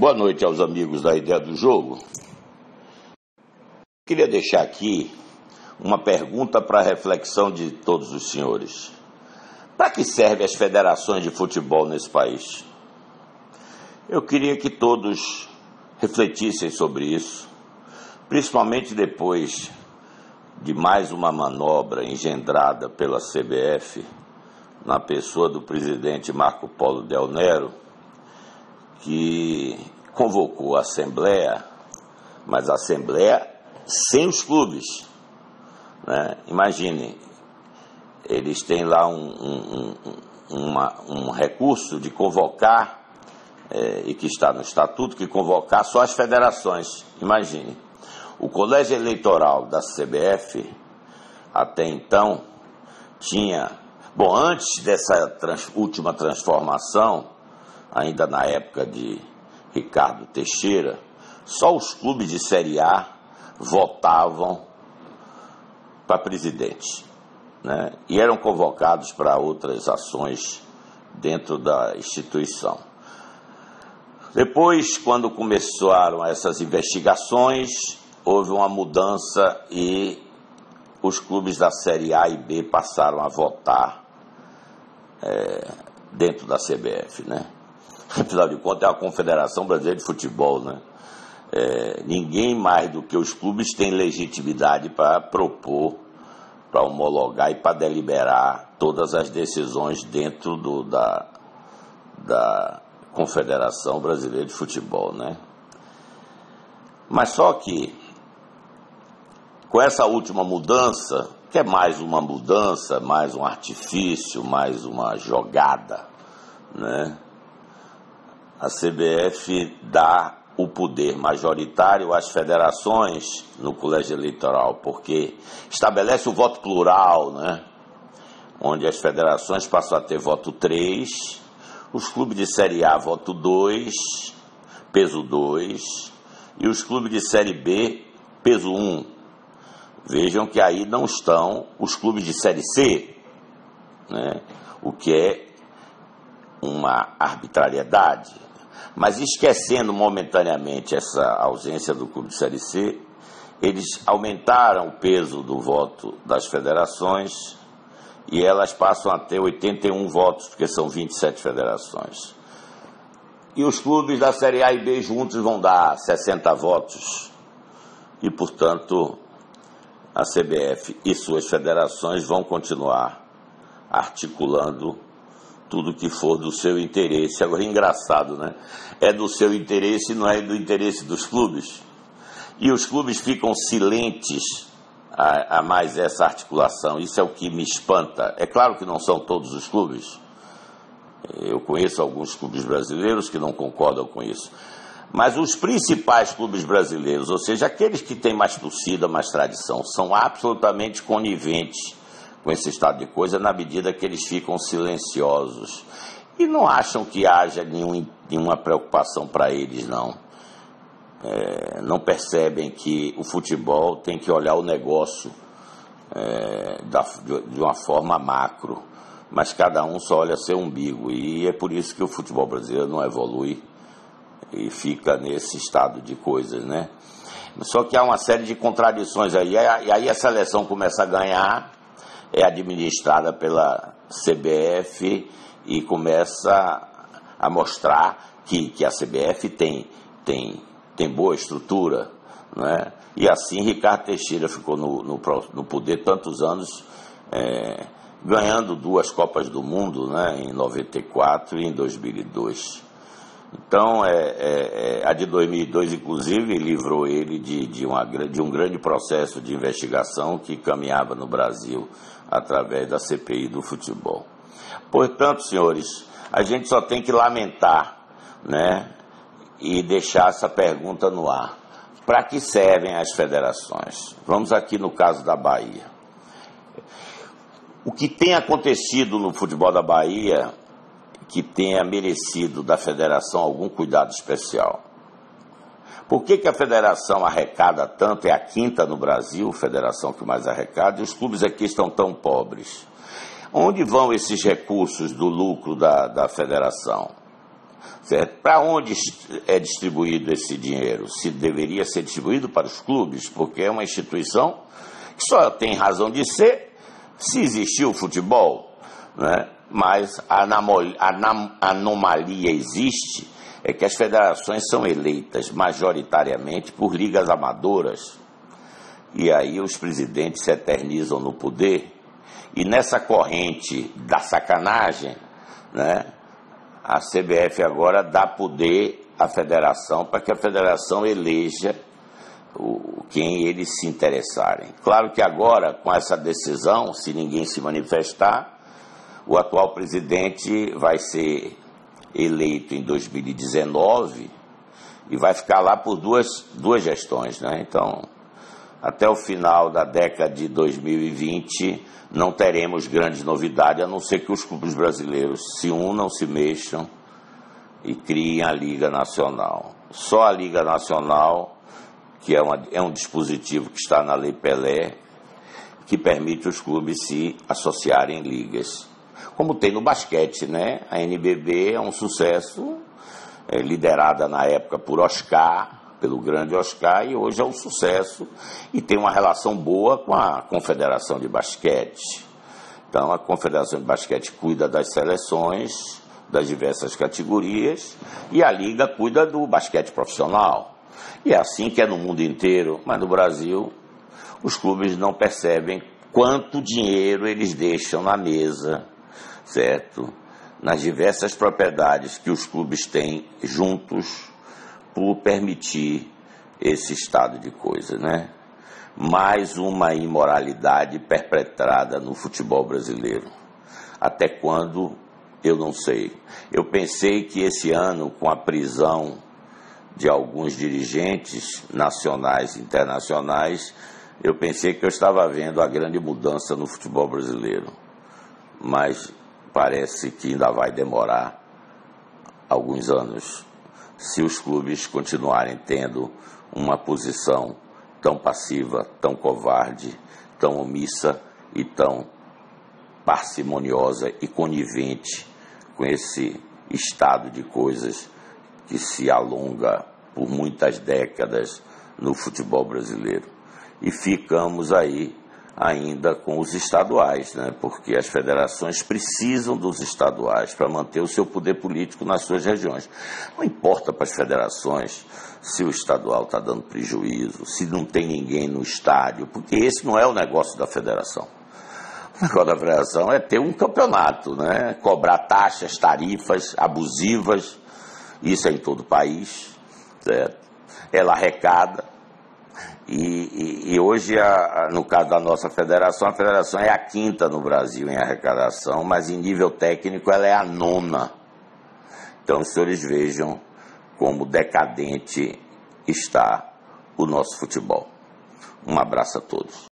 Boa noite aos amigos da Ideia do Jogo. Queria deixar aqui uma pergunta para a reflexão de todos os senhores. Para que servem as federações de futebol nesse país? Eu queria que todos refletissem sobre isso, principalmente depois de mais uma manobra engendrada pela CBF, na pessoa do presidente Marco Polo Del Nero, que convocou a Assembleia, mas a Assembleia sem os clubes, né? Imagine, eles têm lá um recurso de convocar, e que está no estatuto, que convocar só as federações. Imagine, o colégio eleitoral da CBF, até então, tinha... Bom, antes dessa última transformação, ainda na época de Ricardo Teixeira, só os clubes de Série A votavam para presidente, né? E eram convocados para outras ações dentro da instituição. Depois, quando começaram essas investigações, houve uma mudança e os clubes da Série A e B passaram a votar dentro da CBF, né? Afinal de contas, é a Confederação Brasileira de Futebol, né? Ninguém mais do que os clubes tem legitimidade para propor, para homologar e para deliberar todas as decisões dentro da Confederação Brasileira de Futebol, né? Mas só que, com essa última mudança, que é mais uma mudança, mais um artifício, mais uma jogada, né? A CBF dá o poder majoritário às federações no colégio eleitoral, porque estabelece o voto plural, né? Onde as federações passam a ter voto 3, os clubes de Série A voto 2, peso 2, e os clubes de Série B, peso 1. Vejam que aí não estão os clubes de Série C, né? O que é uma arbitrariedade. Mas esquecendo momentaneamente essa ausência do clube de Série C, eles aumentaram o peso do voto das federações e elas passam a ter 81 votos, porque são 27 federações. E os clubes da Série A e B juntos vão dar 60 votos. E, portanto, a CBF e suas federações vão continuar articulando tudo que for do seu interesse. Agora, engraçado, né? É do seu interesse e não é do interesse dos clubes. E os clubes ficam silentes a mais essa articulação. Isso é o que me espanta. É claro que não são todos os clubes. Eu conheço alguns clubes brasileiros que não concordam com isso. Mas os principais clubes brasileiros, ou seja, aqueles que têm mais torcida, mais tradição, são absolutamente coniventes com esse estado de coisa, na medida que eles ficam silenciosos. E não acham que haja nenhuma preocupação para eles, não. Não percebem que o futebol tem que olhar o negócio de uma forma macro, mas cada um só olha seu umbigo. E é por isso que o futebol brasileiro não evolui e fica nesse estado de coisas, né? Só que há uma série de contradições aí, e aí a seleção começa a ganhar, é administrada pela CBF e começa a mostrar que a CBF tem boa estrutura, né? E assim Ricardo Teixeira ficou no poder tantos anos, ganhando 2 Copas do Mundo, né? Em 94 e em 2002. Então, a de 2002, inclusive, livrou ele de um grande processo de investigação que caminhava no Brasil através da CPI do futebol. Portanto, senhores, a gente só tem que lamentar, né, e deixar essa pergunta no ar. Para que servem as federações? Vamos aqui no caso da Bahia. O que tem acontecido no futebol da Bahia que tenha merecido da federação algum cuidado especial? Por que a federação arrecada tanto? É a 5ª no Brasil, federação que mais arrecada, e os clubes aqui estão tão pobres. Onde vão esses recursos do lucro da federação? Para onde é distribuído esse dinheiro? Se deveria ser distribuído para os clubes, porque é uma instituição que só tem razão de ser se existir o futebol, né? Mas a anomalia existe, é que as federações são eleitas majoritariamente por ligas amadoras, e aí os presidentes se eternizam no poder, e nessa corrente da sacanagem, né, a CBF agora dá poder à federação para que a federação eleja quem eles se interessarem. Claro que agora, com essa decisão, se ninguém se manifestar, o atual presidente vai ser eleito em 2019 e vai ficar lá por duas gestões, né? Então, até o final da década de 2020, não teremos grandes novidades, a não ser que os clubes brasileiros se unam, se mexam e criem a Liga Nacional. Só a Liga Nacional, que é um dispositivo que está na Lei Pelé, que permite os clubes se associarem em ligas. Como tem no basquete, né? A NBB é um sucesso, liderada na época por Oscar, pelo grande Oscar, e hoje é um sucesso e tem uma relação boa com a Confederação de Basquete. Então, a Confederação de Basquete cuida das seleções, das diversas categorias, e a Liga cuida do basquete profissional. E é assim que é no mundo inteiro, mas no Brasil, os clubes não percebem quanto dinheiro eles deixam na mesa, certo? Nas diversas propriedades que os clubes têm juntos por permitir esse estado de coisa, né? Mais uma imoralidade perpetrada no futebol brasileiro. Até quando, eu não sei. Eu pensei que esse ano, com a prisão de alguns dirigentes nacionais e internacionais, eu pensei que eu estava vendo a grande mudança no futebol brasileiro. Mas parece que ainda vai demorar alguns anos, se os clubes continuarem tendo uma posição tão passiva, tão covarde, tão omissa e tão parcimoniosa e conivente com esse estado de coisas que se alonga por muitas décadas no futebol brasileiro. E ficamos aí ainda com os estaduais, né? Porque as federações precisam dos estaduais para manter o seu poder político nas suas regiões. Não importa para as federações se o estadual está dando prejuízo, se não tem ninguém no estádio, porque esse não é o negócio da federação. O negócio da federação é ter um campeonato, né? Cobrar taxas, tarifas abusivas, isso é em todo o país, certo? Ela arrecada. E hoje, no caso da nossa federação, a federação é a quinta no Brasil em arrecadação, mas em nível técnico ela é a nona. Então, os senhores vejam como decadente está o nosso futebol. Um abraço a todos.